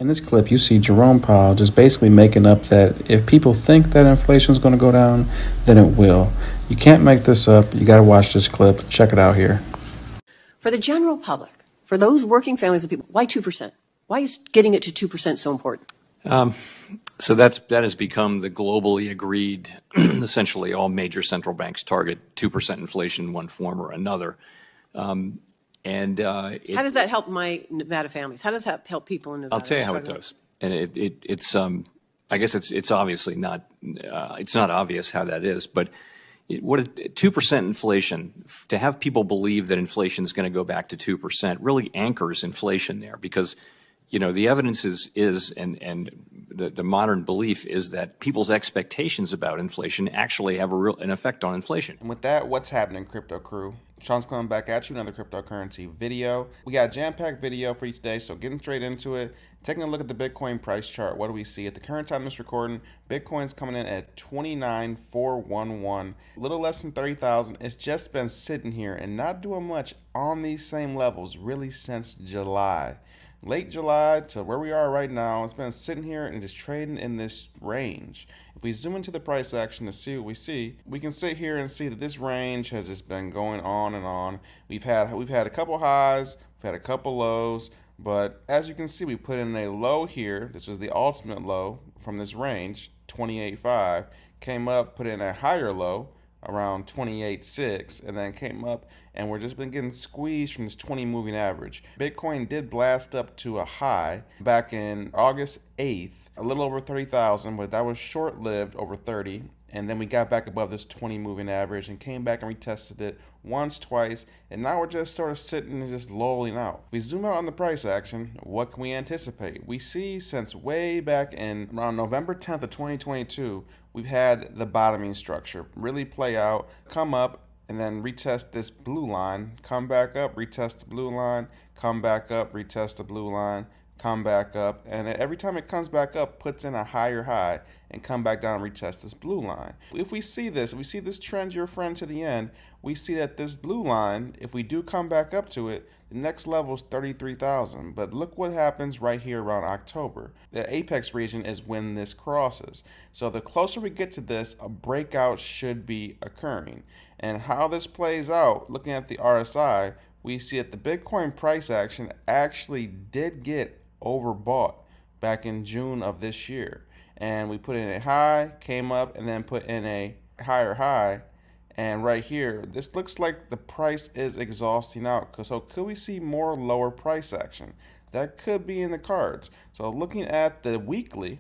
In this clip, you see Jerome Powell just basically making up that if people think that inflation is going to go down, then it will. You can't make this up. You got to watch this clip. Check it out here. For the general public, for those working families and people, why 2%? Why is getting it to 2% so important? So that has become the globally agreed, essentially all major central banks target 2% inflation in one form or another. How does that help my Nevada families? How does that help people in Nevada? I'll tell you how it does. And it's I guess it's obviously not, it's not obvious how that is, but 2% inflation, to have people believe that inflation is going to go back to 2% really anchors inflation there, because the evidence is and the modern belief is that people's expectations about inflation actually have an effect on inflation. And with that, what's happening, crypto crew? Sean's coming back at you, another cryptocurrency video. We got a jam-packed video for you today, so getting straight into it. Taking a look at the Bitcoin price chart, what do we see? At the current time of this recording, Bitcoin's coming in at 29,411, a little less than 30,000. It's just been sitting here and not doing much on these same levels really since July. Late July to where we are right now, it's been sitting here and just trading in this range. If we zoom into the price action to see what we see, we can sit here and see that this range has just been going on and on. We've had a couple highs, we've had a couple lows, but as you can see, we put in a low here. This was the ultimate low from this range, 28.5, came up, put in a higher low around 28.6, and then came up, and we're just been getting squeezed from this 20 moving average. Bitcoin did blast up to a high back in August 8th, a little over 30,000, but that was short-lived, over 30, and then we got back above this 20 moving average and came back and retested it once, twice, and now we're just sort of sitting and just lolling out. We zoom out on the price action, what can we anticipate? We see since way back in around November 10th of 2022, we've had the bottoming structure really play out, come up, and then retest this blue line, come back up, retest the blue line, come back up, retest the blue line, come back up, and every time it comes back up, puts in a higher high and come back down and retest this blue line. If we see this trend, your friend, to the end, we see that this blue line, if we do come back up to it, the next level is 33,000. But look what happens right here around October. The apex region is when this crosses. So the closer we get to this, a breakout should be occurring. And how this plays out, looking at the RSI, we see that the Bitcoin price action actually did get overbought back in June of this year. And we put in a high, came up, and then put in a higher high. And right here, this looks like the price is exhausting out. So could we see more lower price action? That could be in the cards. So looking at the weekly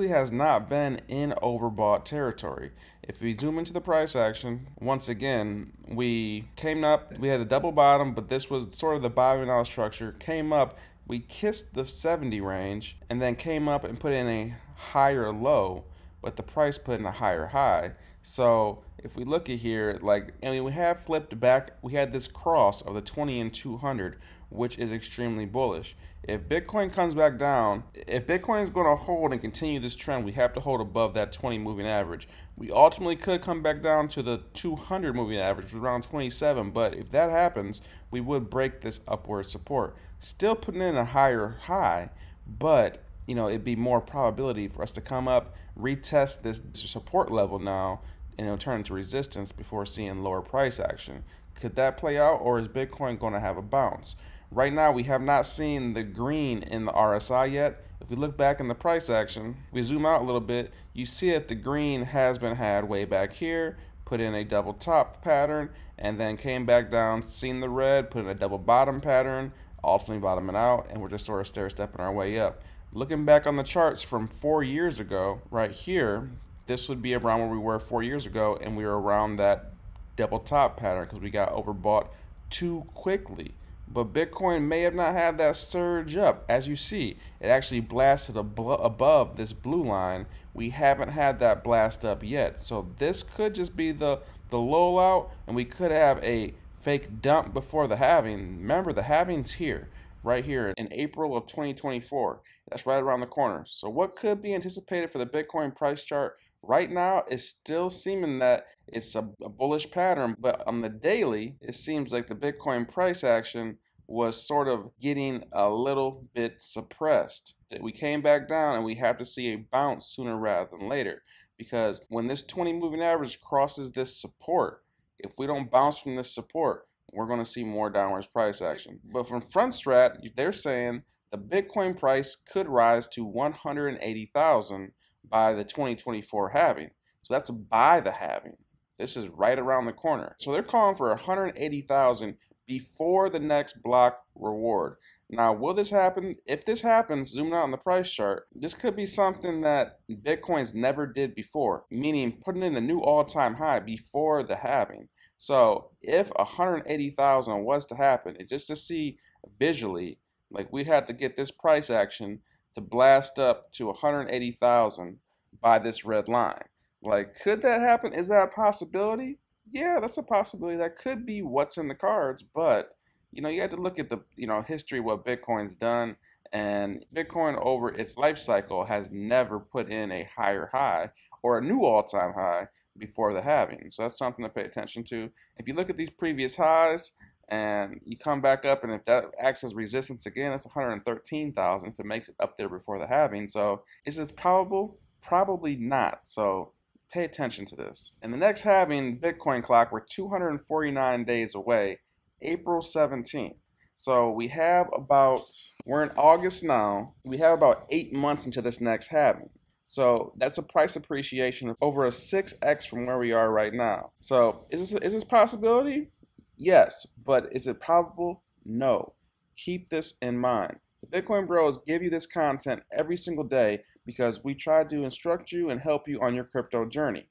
has not been in overbought territory. If we zoom into the price action, once again, we came up, we had a double bottom, but this was sort of the bottoming out structure, came up, we kissed the 70 range, and then came up and put in a higher low, but the price put in a higher high. So if we look at here, we have flipped back, we had this cross of the 20 and 200, which is extremely bullish. If Bitcoin comes back down, if Bitcoin is going to hold and continue this trend, we have to hold above that 20 moving average. We ultimately could come back down to the 200 moving average, which is around 27, but if that happens, we would break this upward support. Still putting in a higher high, but it'd be more probability for us to come up, retest this support level now, and it'll turn into resistance before seeing lower price action. Could that play out, or is Bitcoin going to have a bounce? Right now, we have not seen the green in the RSI yet. If we look back in the price action, we zoom out a little bit, you see that the green has been had way back here, put in a double top pattern, and then came back down, seen the red, put in a double bottom pattern, ultimately bottoming out, and we're just sort of stair-stepping our way up. Looking back on the charts from 4 years ago, right here, this would be around where we were 4 years ago, and we were around that double top pattern because we got overbought too quickly. But Bitcoin may have not had that surge up. As you see, it actually blasted above this blue line. We haven't had that blast up yet. So this could just be the lull out, and we could have a fake dump before the halving. Remember, the halving's here, right here in April of 2024. That's right around the corner. So what could be anticipated for the Bitcoin price chart right now is still seeming that it's a bullish pattern, but on the daily, it seems like the Bitcoin price action was sort of getting a little bit suppressed. We came back down, and we have to see a bounce sooner rather than later, because when this 20 moving average crosses this support, if we don't bounce from this support, we're going to see more downwards price action. But from front strat, they're saying the Bitcoin price could rise to 180,000 by the 2024 halving. So that's by the halving. This is right around the corner. So they're calling for 180,000 before the next block reward. Now, will this happen? If this happens, zooming out on the price chart, this could be something that Bitcoin's never did before, meaning putting in a new all-time high before the halving. So if 180,000 was to happen, and just to see visually, like we had to get this price action to blast up to 180,000 by this red line. Like, could that happen? Is that a possibility? Yeah, that's a possibility. That could be what's in the cards, but you have to look at the history of what Bitcoin's done, and Bitcoin over its life cycle has never put in a higher high or a new all-time high before the halving. So that's something to pay attention to. If you look at these previous highs and you come back up, and if that acts as resistance again, that's 113,000 if it makes it up there before the halving. So is it probable? Probably not. So pay attention to this. In the next halving Bitcoin clock, we're 249 days away, April 17th. So we're in August now. We have about 8 months into this next halving. So that's a price appreciation of over a 6x from where we are right now. So is this a possibility? Yes, but is it probable? No. Keep this in mind. The Bitcoin Bros give you this content every single day because we try to instruct you and help you on your crypto journey.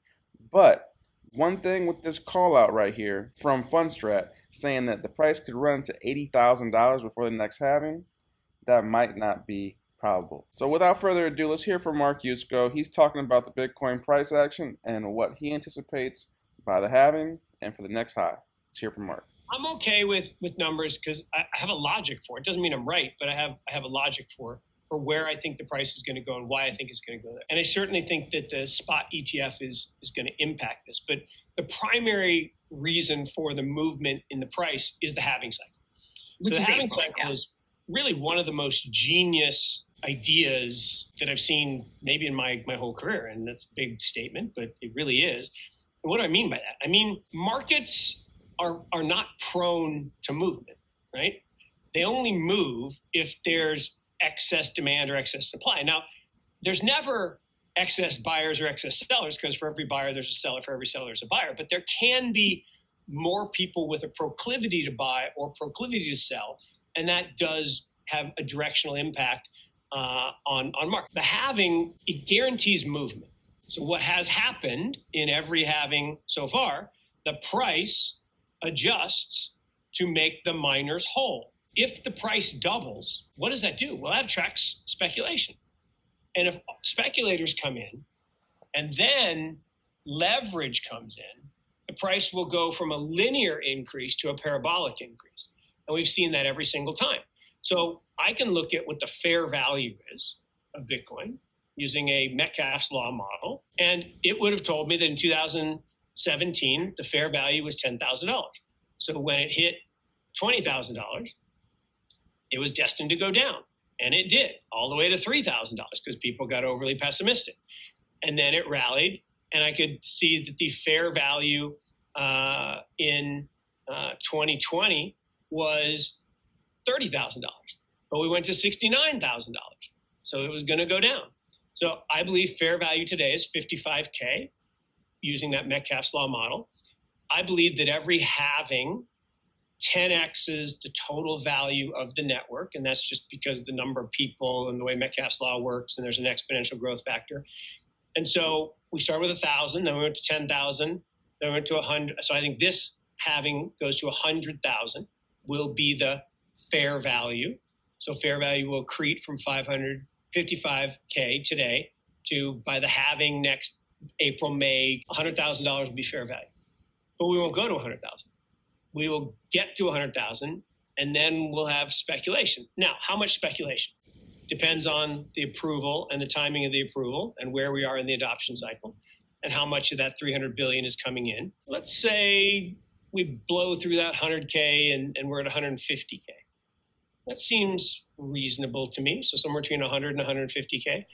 But one thing with this call out right here from Fundstrat saying that the price could run to $80,000 before the next halving, that might not be probable. So without further ado, let's hear from Mark Yusko. He's talking about the Bitcoin price action and what he anticipates by the halving and for the next high. Let's hear from Mark. I'm okay with numbers because I have a logic for it. Doesn't mean I'm right, but I have a logic for where I think the price is going to go and why I think it's going to go there. And I certainly think that the spot ETF is going to impact this. But the primary reason for the movement in the price is the halving cycle. So the halving cycle is really one of the most genius ideas that I've seen maybe in my whole career. And that's a big statement, but it really is. And what do I mean by that? I mean, markets are not prone to movement, right? They only move if there's excess demand or excess supply. Now, there's never excess buyers or excess sellers because for every buyer, there's a seller. For every seller, there's a buyer. But there can be more people with a proclivity to buy or proclivity to sell. And that does have a directional impact on market. The halving, it guarantees movement. So what has happened in every halving so far, the price adjusts to make the miners whole. If the price doubles, what does that do? Well, that attracts speculation. And if speculators come in and then leverage comes in, the price will go from a linear increase to a parabolic increase. And we've seen that every single time. So I can look at what the fair value is of Bitcoin using a Metcalfe's law model. And it would have told me that in 2017, the fair value was $10,000. So when it hit $20,000, it was destined to go down. And it did, all the way to $3,000 because people got overly pessimistic. And then it rallied, and I could see that the fair value in 2020 was $30,000. But we went to $69,000. So it was going to go down. So I believe fair value today is $55K using that Metcalfe's law model. I believe that every halving 10x's the total value of the network. And that's just because of the number of people and the way Metcalfe's law works. And there's an exponential growth factor. And so we start with 1,000, then we went to 10,000, then we went to 100. So I think this halving goes to 100,000 will be the fair value. So fair value will accrete from 555K today to by the halving next April, May, $100,000 will be fair value. But we won't go to 100,000. We will get to 100,000 and then we'll have speculation. Now, how much speculation? Depends on the approval and the timing of the approval and where we are in the adoption cycle and how much of that 300 billion is coming in. Let's say we blow through that 100K and we're at 150K. That seems reasonable to me. So somewhere between 100 and 150K.